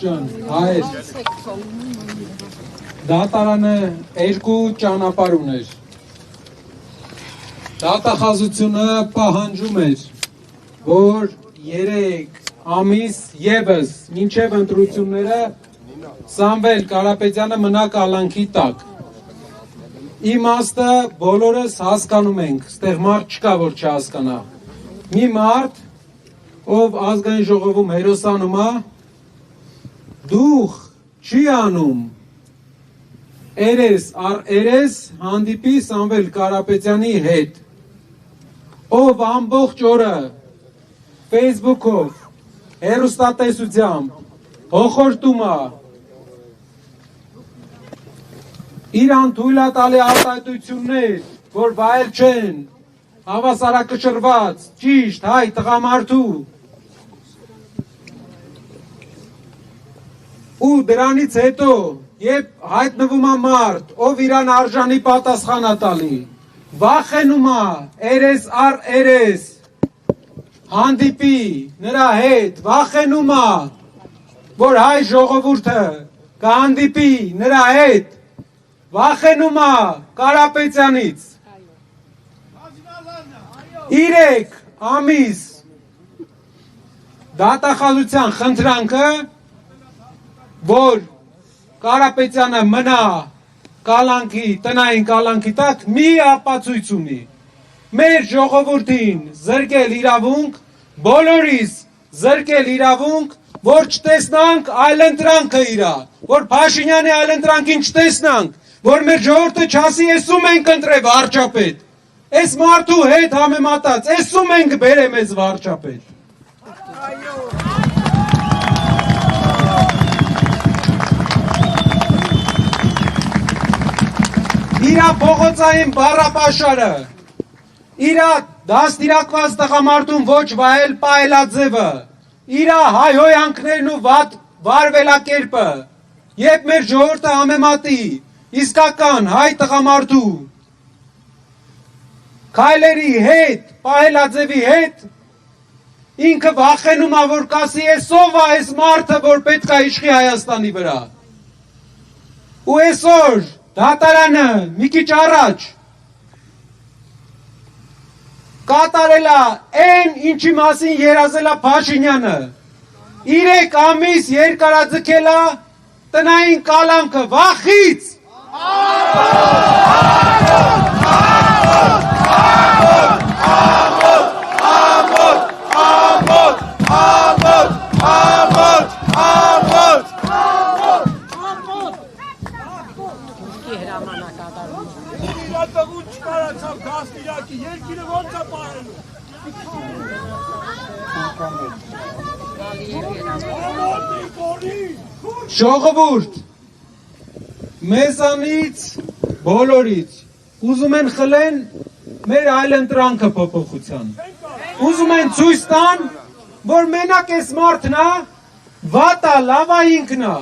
ջան, հայր, դատարանը երկու ճանապարհ ուներ։ Դատախազությունը պահանջում էր, որ 3 ամիս ևս մինչև ընտրությունները Սամվել Կարապետյանը մնա կալանքի տակ։ Իմաստը բոլորս հասկանում ենք, ստեղ մարդ չկա, որ չհասկանա։ Մի մարդ, ով ազգային ժողովում հերոսանում է, դուխ չի անում, երես առ երես հանդիպի Սամվել Կարապետյանի հետ, ով ամբողջ օրը Facebook-ով, հեռուստատեսությամբ, հոխորտում է, իրան թույլ է տալի արտահայտություններ, որ վայել չեն, հավասարակշռված, ճիշտ, հայ, տղամարդու, ու դրանից հետո, երբ հայտնվում է մարդ, ով իրան արժանի պատասխան է տալի, վախենում է, երես առ երես, հանդիպի նրա հետ, վախենում է, որ հայ ժողովուրդը կհանդիպի նրա հետ, վախենում է Կարապետյանից։ 3 ամիս դատախազության խնդրանքը, որ Կարապետյանը մնա կալանքի, տնային կալանքի տակ, մի ապացույց ունի։ Մեր ժողովրդին զրկել իրավունք, բոլորիս զրկել իրավունք, որ չտեսնանք այլընտրանքը իրա, որ Փաշինյանի այլընտրանքին չտեսնանք, որ մեր ժողովուրդը չասի, էսում ենք ընտրե վարչապետ, էս մարդու հետ համեմատած, էսում ենք բերե մեզ վարչապետ։ Իրա փողոցային բառապաշարը, իրա դաստիարակված տղամարդուն ոչ վայել պայելաձևը, իրա հայհոյանքներն ու վատ վարվելակերպը, երբ մեր ժողովուրդը համեմատի իսկական հայ տղամարդու քայլերի հետ, պահելաձևի հետ, ինքը վախենում է, որ կասի, էսով է այս մարդը, որ պետք է իշխի Հայաստանի վրա։ Ու այսօր դատարանը մի քիչ առաջ կատարել է այն, ինչի մասին երազել է Փաշինյանը, 3 ամիս երկարաձգել է տնային կալանքը, վախից։ Ժողովուրդ, մեզանից, բոլորից, ուզում են խլեն մեր այլընտրանքը փոփոխության, ուզում են ցույց տան, որ մենակ այս մարդն է, վատա, լավա ինքն է,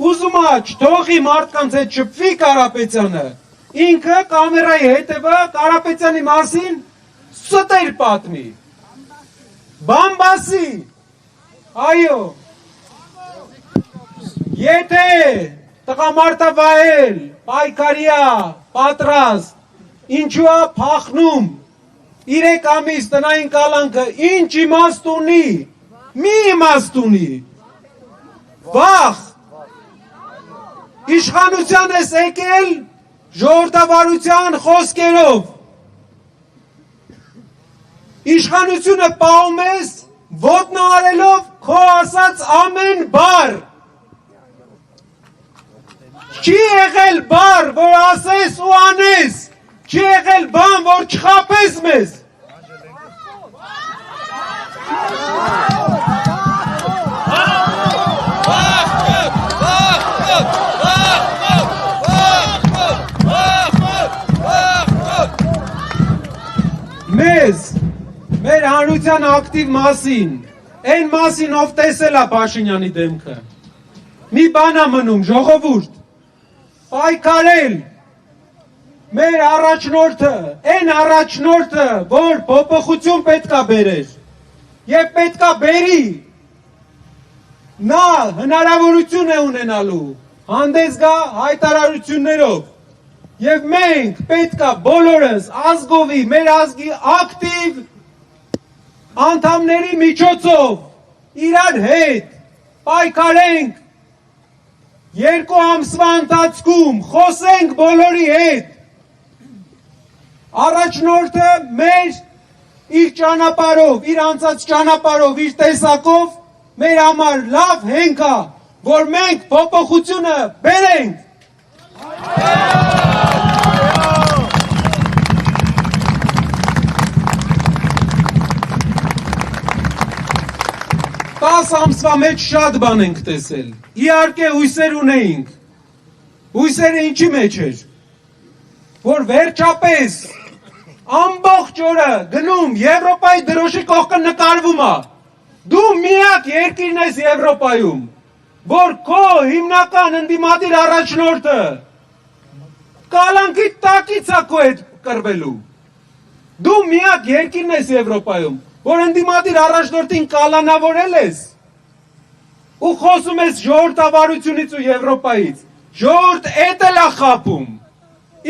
ուզում է չթողի մարդկանց հետ շփվի Կարապետյանը, ինքը կամերայի հետևը Կարապետյանի մասին ստեր պատմի, բամբասի, այո, եթե տղամարդը վայել, պայքարիա, պատրաստ, ինչու է փախնում, 3 ամիս տնային կալանքը, ինչ իմաստ ունի, մի իմաստ ունի, վախ, իշխանության ես եկել ժողովրդավարության խոսքերով, իշխանությունը պահում ես ոտնահարելով քո ասած ամեն բառ, չի եղել բառ, որ ասես ու անես, չի եղել բան, որ չխաբես մեզ։ Մեզ, մեր հանրության ակտիվ մասին, այն մասին, ով տեսել է Փաշինյանի դեմքը, մի բան է մնում, ժողովուրդ, պայքարել, մեր առաջնորդը, այն առաջնորդը, որ փոփոխություն պետք է բերեր, եւ պետք է բերի, նա հնարավորություն է ունենալու հանդես գա հայտարարություններով եւ մենք պետքա բոլորս ազգովի մեր ազգի ակտիվ անդամների միջոցով իրար հետ պայքարենք երկու ամսվա ընթացքում խոսենք բոլորի հետ առաջնորդը մեր իր ճանապարհով իր անցած ճանապարհով իր տեսակով մեր համար լավ հենք է որ մենք փոփոխությունը բերենք 10 ամսվա մեջ շատ բան ենք տեսել իհարկե հույսեր ունեինք հույսերը ինչի մեջ էր որ վերջապես ամբողջ օրը գնում Եվրոպայի դրոշի կողքը նկարվում է դու միակ երկիրն ես Եվրոպայում որ քո հիմնական ընդդիմադիր առաջնորդը կալանքի տակից է քո հետ կռվելու դու միակ երկիրն ես Եվրոպայում որ ընդդիմադիր առաջնորդին կալանավորել ես ու խոսում ես ժողովրդավարությունից ու Եվրոպայից ժողովուրդ էտել է խաբում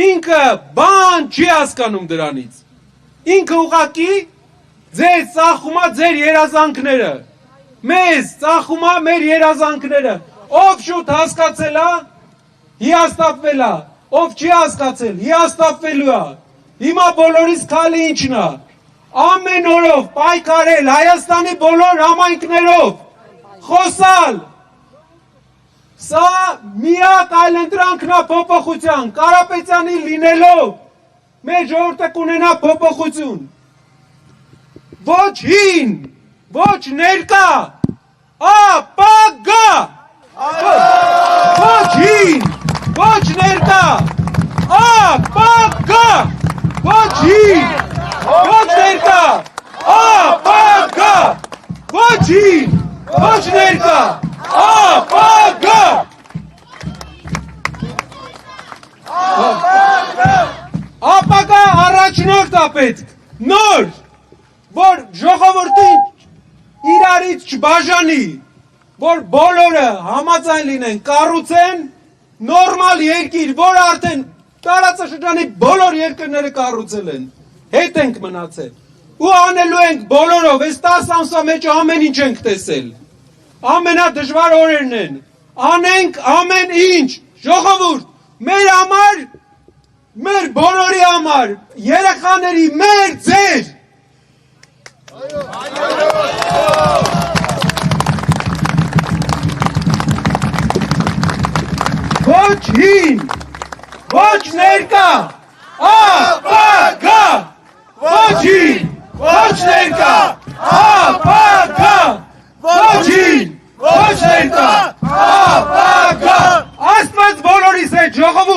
ինքը բան չի հասկանում դրանից ինքը ուղղակի ձեզ ծախում է ձեր երազանքները մեզ ծախում է մեր երազանքները ով շուտ հասկացել է հիասթափվել է ով չի հասկացել հիասթափվելու է հիմա բոլորիս քալը ինչն է ամեն օրով պայքարել Հայաստանի բոլոր համայնքներով խոսալ սա միակ այլընտրանքն է փոփոխության Կարապետյանի լինելով մեր ժողովուրդը կունենա փոփոխություն ոչ հին ոչ ներկա ապագա ոչ հին ոչ ներկա ապագա ոչ հին ոչ ներկա ապագա ոչ հին ոչ ներկա ապագա ապագա առաջնորդ է պետք նոր որ ժողովրդին իրարից չբաժանի որ բոլորը համաձայն լինեն կառուցեն նորմալ երկիր որ արդեն տարածաշրջանի բոլոր երկրները կառուցել են հետ ենք մնացել ու անելու ենք բոլորով այս 10 ամսվա մեջ ամեն ինչ ենք տեսել ամենադժվար օրերն են անենք ամեն ինչ ժողովուրդ մեր համար մեր բոլորի համար երեխաների մեր ձեր ոչ հին ոչ ներկա ապագա ոչ հին ոչ ներկա ապագա ոչ հին ոչ ներկա ապագա Աստված բոլորիս հետ ժողովուրդ